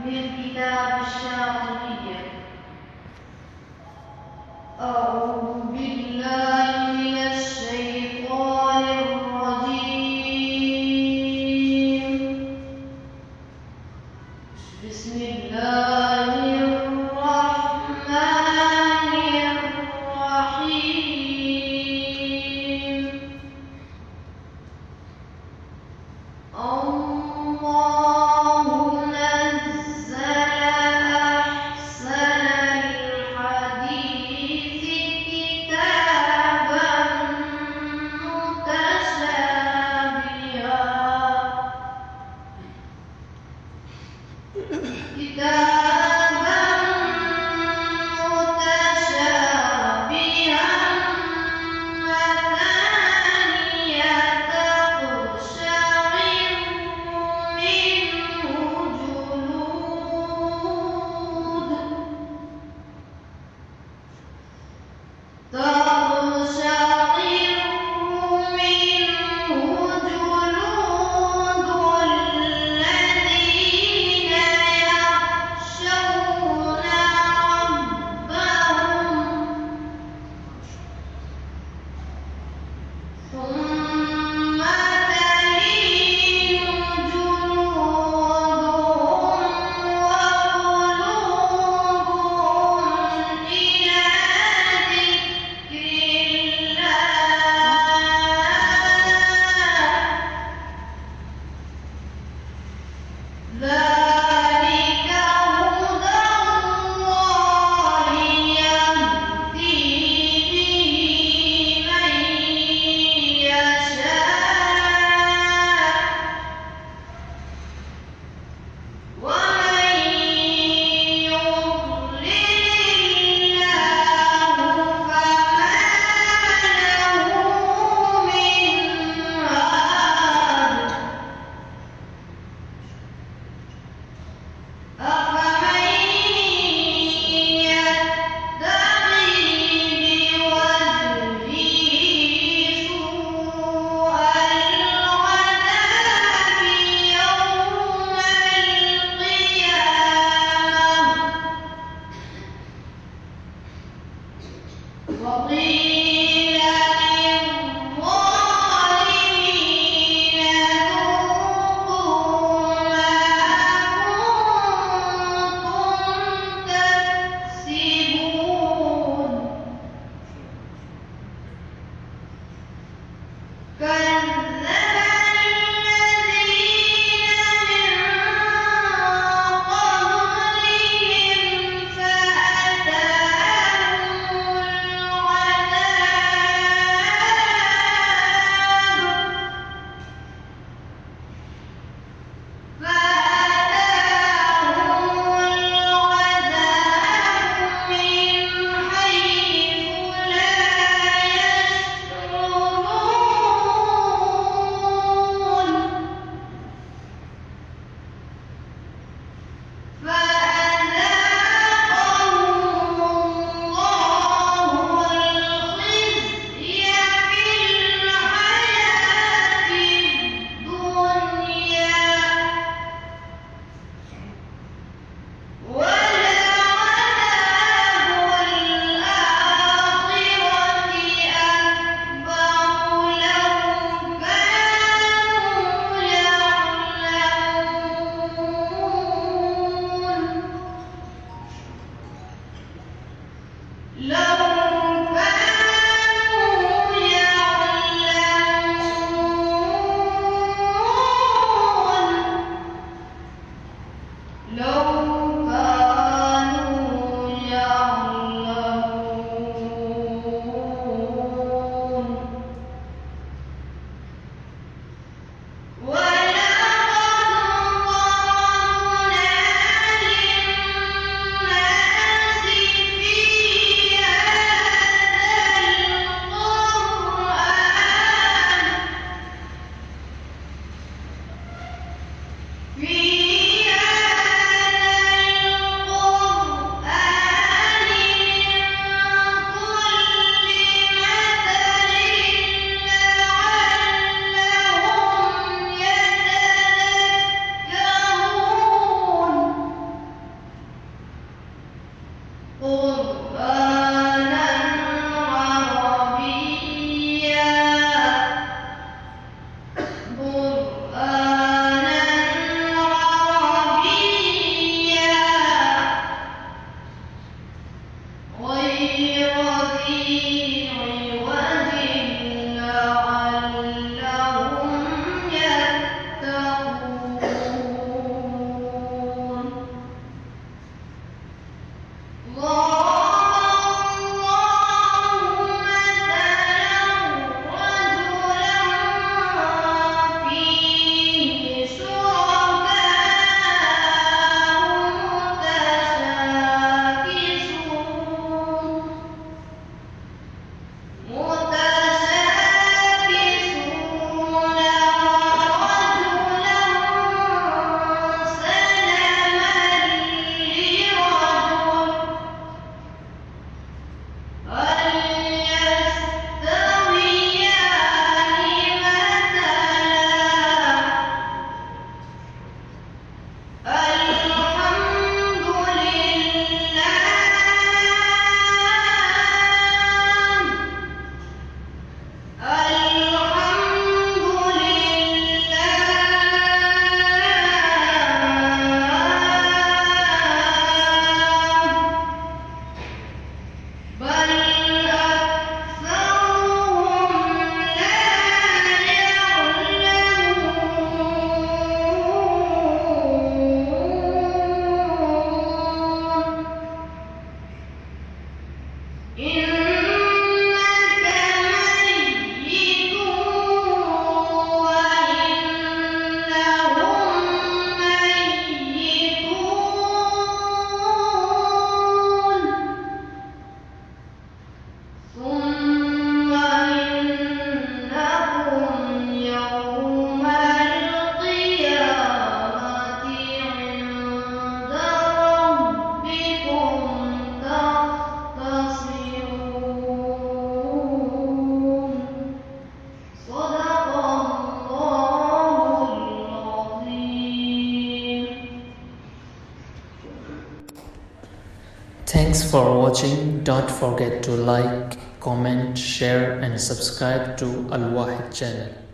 من كتاب الشاطبية. أعوذ بالله من الشيطان الرجيم. بسم الله الرحمن الرحيم. الله نزل أحسن الحديث كتابا متشابها مثانية تقشعر منه جلود الذين يخشون ربهم ثم تلين جلودهم وقلوبهم إلى ذكر الله. ذلك هدى الله يهدي به من يشاء ومن يضلل الله فما له من هاد. أفمن يتقي بوجهه سوء العذاب يوم القيامة وقيل للظالمين ذوقوا ما كنتم تكسبون. كذب الذين من قبلهم فأتاهم العذاب من حيث لا يشعرون. فأذاقهم الله الخزي في الحياة الدنيا ولعذاب الآخرة أكبر لو كانوا يعلمون. Thanks for watching. Don't forget to like, comment, share and subscribe to Al Wahid channel.